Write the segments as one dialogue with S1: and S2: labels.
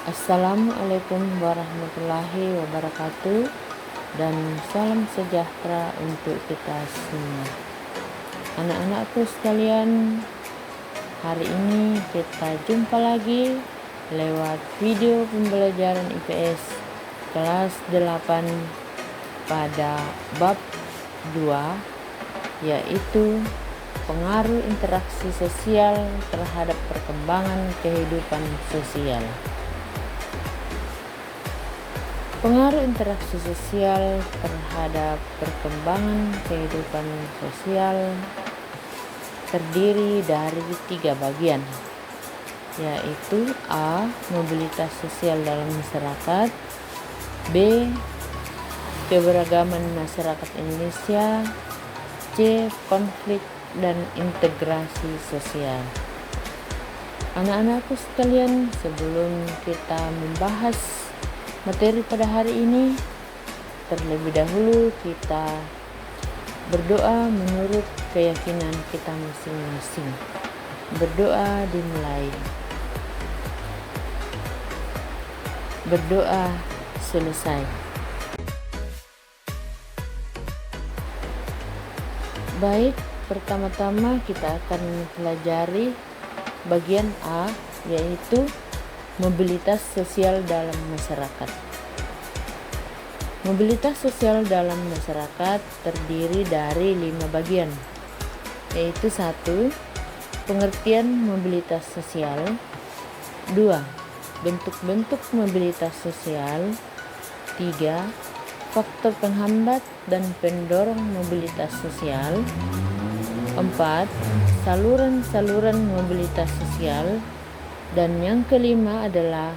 S1: Assalamualaikum warahmatullahi wabarakatuh, dan salam sejahtera untuk kita semua. Anak-anakku sekalian, hari ini kita jumpa lagi lewat video pembelajaran IPS kelas 8 pada bab 2, yaitu pengaruh interaksi sosial terhadap perkembangan kehidupan sosial. Pengaruh interaksi sosial terhadap perkembangan kehidupan sosial terdiri dari 3 bagian, yaitu A. Mobilitas sosial dalam masyarakat, B. Keberagaman masyarakat Indonesia, C. Konflik dan integrasi sosial. Anak-anakku sekalian, sebelum kita membahas materi pada hari ini, terlebih dahulu kita berdoa menurut keyakinan kita masing-masing. Berdoa dimulai. Berdoa selesai. Baik, pertama-tama kita akan mempelajari bagian A, yaitu mobilitas sosial dalam masyarakat. Mobilitas sosial dalam masyarakat terdiri dari 5 bagian, yaitu 1. Pengertian mobilitas sosial, 2. Bentuk-bentuk mobilitas sosial, 3. Faktor penghambat dan pendorong mobilitas sosial, 4. Saluran-saluran mobilitas sosial, dan yang kelima adalah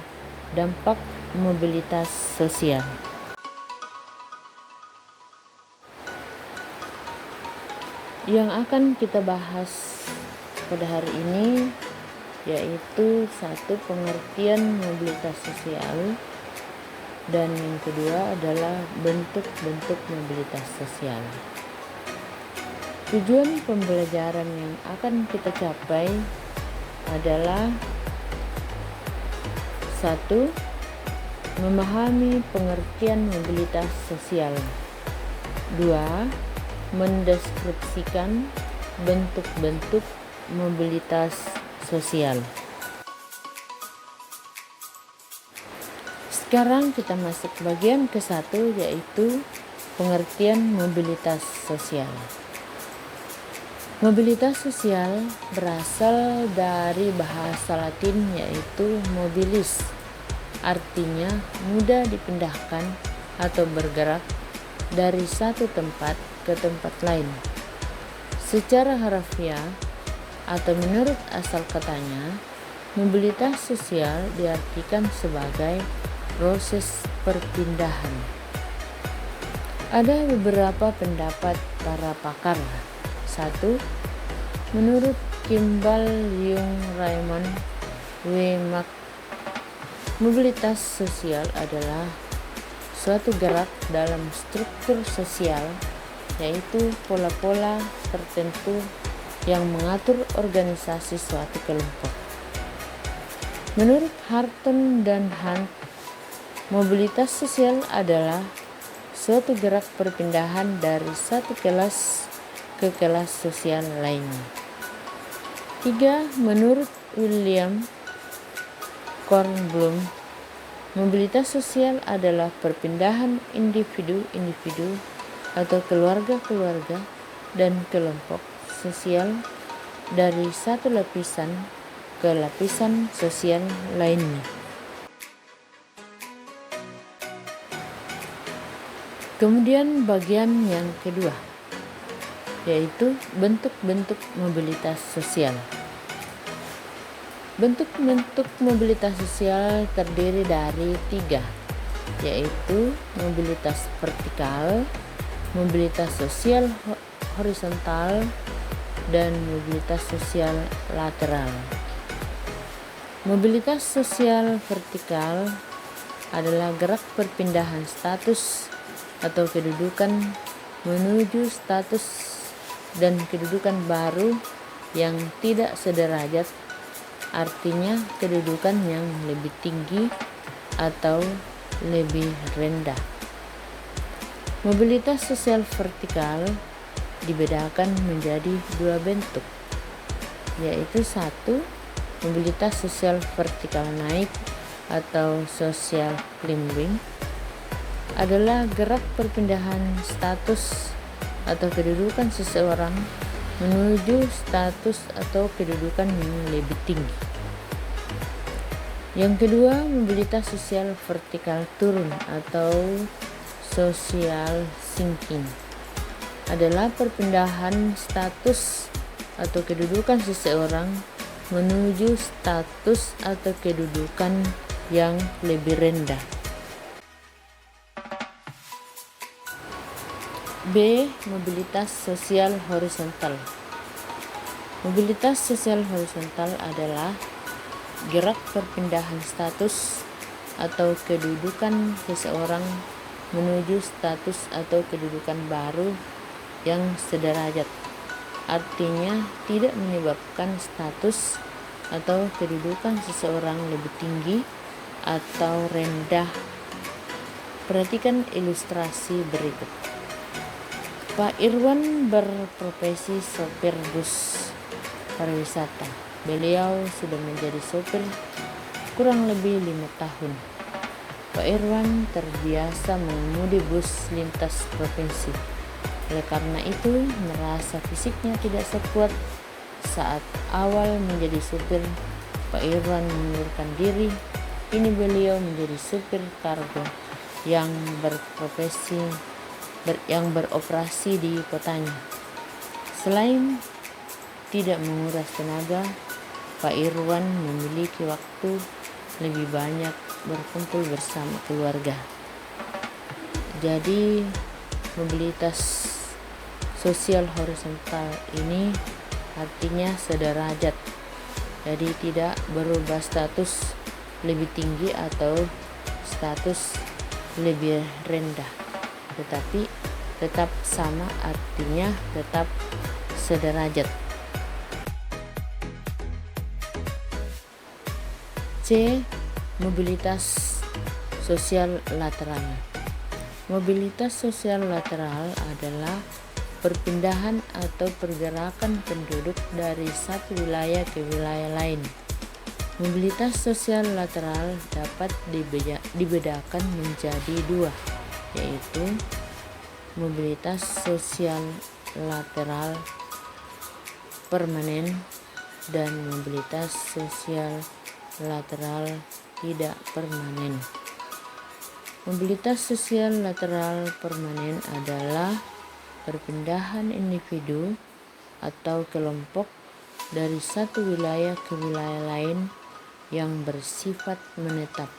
S1: dampak mobilitas sosial. Yang akan kita bahas pada hari ini yaitu 1. Pengertian mobilitas sosial, dan yang kedua adalah bentuk-bentuk mobilitas sosial. Tujuan pembelajaran yang akan kita capai adalah 1. Memahami pengertian mobilitas sosial. 2. Mendeskripsikan bentuk-bentuk mobilitas sosial. Sekarang kita masuk ke bagian ke-1, yaitu pengertian mobilitas sosial. Mobilitas sosial berasal dari bahasa Latin yaitu mobilis, artinya mudah dipindahkan atau bergerak dari satu tempat ke tempat lain. Secara harfiah atau menurut asal katanya, mobilitas sosial diartikan sebagai proses perpindahan. Ada beberapa pendapat para pakar. 1. Menurut Kimball Young Raymond W. Mobilitas sosial adalah suatu gerak dalam struktur sosial, yaitu pola-pola tertentu yang mengatur organisasi suatu kelompok. Menurut Harton dan Hunt, mobilitas sosial adalah suatu gerak perpindahan dari satu kelas ke kelas sosial lainnya. 3. Menurut William Kornblum, mobilitas sosial adalah perpindahan individu-individu atau keluarga-keluarga dan kelompok sosial dari satu lapisan ke lapisan sosial lainnya. Kemudian bagian yang kedua, yaitu bentuk-bentuk mobilitas sosial. Bentuk-bentuk mobilitas sosial terdiri dari 3, yaitu mobilitas vertikal, mobilitas sosial horizontal, dan mobilitas sosial lateral. Mobilitas sosial vertikal adalah gerak perpindahan status atau kedudukan menuju status dan kedudukan baru yang tidak sederajat, artinya kedudukan yang lebih tinggi atau lebih rendah. Mobilitas sosial vertikal dibedakan menjadi dua bentuk, yaitu satu, mobilitas sosial vertikal naik atau social climbing adalah gerak perpindahan status atau kedudukan seseorang menuju status atau kedudukan yang lebih tinggi. Yang kedua, mobilitas sosial vertikal turun atau social sinking adalah perpindahan status atau kedudukan seseorang menuju status atau kedudukan yang lebih rendah. B. Mobilitas sosial horizontal. Mobilitas sosial horizontal adalah gerak perpindahan status atau kedudukan seseorang menuju status atau kedudukan baru yang sederajat. Artinya tidak menyebabkan status atau kedudukan seseorang lebih tinggi atau rendah. Perhatikan ilustrasi berikut. Pak Irwan berprofesi sopir bus pariwisata. Beliau sudah menjadi sopir kurang lebih 5 tahun. Pak Irwan terbiasa mengemudi bus lintas provinsi. Oleh karena itu, merasa fisiknya tidak sekuat saat awal menjadi supir. Pak Irwan mengundurkan diri. Kini beliau menjadi supir kargo yang beroperasi di kotanya. Selain tidak menguras tenaga, Pak Irwan memiliki waktu lebih banyak berkumpul bersama keluarga. Jadi, mobilitas sosial horizontal ini artinya sederajat, jadi tidak berubah status lebih tinggi atau status lebih rendah, tetapi tetap sama, artinya tetap sederajat. C. Mobilitas sosial lateral. Mobilitas sosial lateral adalah perpindahan atau pergerakan penduduk dari satu wilayah ke wilayah lain. Mobilitas sosial lateral dapat dibedakan menjadi dua, yaitu mobilitas sosial lateral permanen dan mobilitas sosial lateral tidak permanen. Mobilitas sosial lateral permanen adalah perpindahan individu atau kelompok dari satu wilayah ke wilayah lain yang bersifat menetap.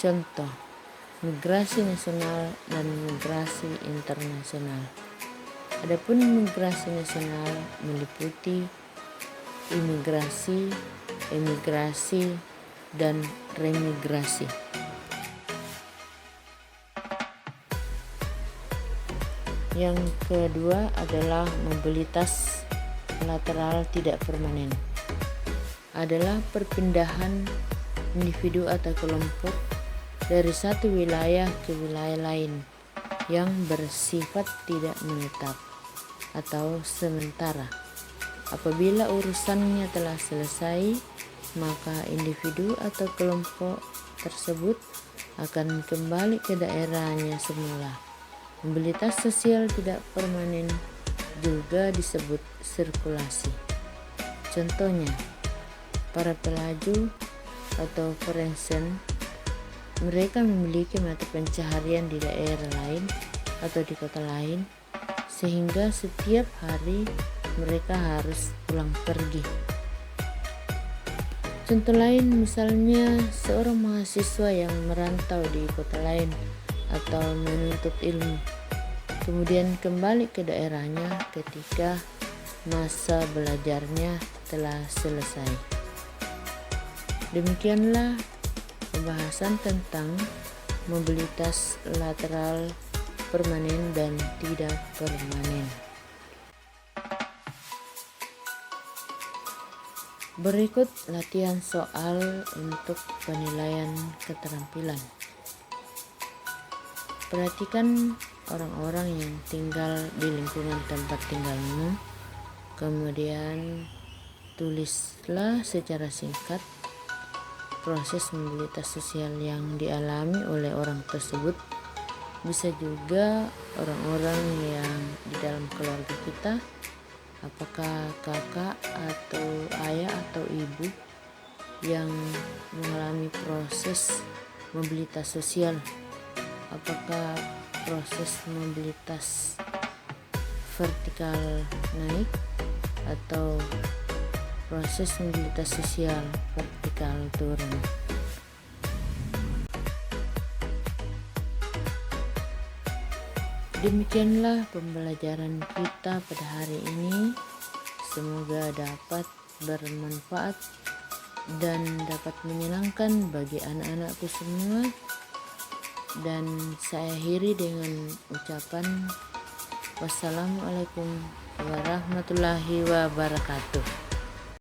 S1: Contoh, migrasi nasional dan migrasi internasional. Adapun migrasi nasional meliputi imigrasi, emigrasi, dan remigrasi. Yang kedua adalah mobilitas lateral tidak permanen. Adalah perpindahan individu atau kelompok dari satu wilayah ke wilayah lain yang bersifat tidak menetap atau sementara. Apabila urusannya telah selesai, maka individu atau kelompok tersebut akan kembali ke daerahnya semula. Mobilitas sosial tidak permanen juga disebut sirkulasi. Contohnya, para pelaju atau forensen, mereka memiliki mata pencaharian di daerah lain atau di kota lain, sehingga setiap hari mereka harus pulang pergi. Contoh lain misalnya seorang mahasiswa yang merantau di kota lain atau menuntut ilmu, kemudian kembali ke daerahnya ketika masa belajarnya telah selesai. Demikianlah pembahasan tentang mobilitas lateral permanen dan tidak permanen. Berikut latihan soal untuk penilaian keterampilan. Perhatikan orang-orang yang tinggal di lingkungan tempat tinggalmu. Kemudian tulislah secara singkat proses mobilitas sosial yang dialami oleh orang tersebut. Bisa juga orang-orang yang di dalam keluarga kita, apakah kakak atau ayah atau ibu yang mengalami proses mobilitas sosial, apakah proses mobilitas vertikal naik atau proses mobilitas sosial vertikal turun. Demikianlah pembelajaran kita pada hari ini. Semoga dapat bermanfaat dan dapat menyenangkan bagi anak-anakku semua. Dan saya akhiri dengan ucapan wassalamualaikum warahmatullahi wabarakatuh.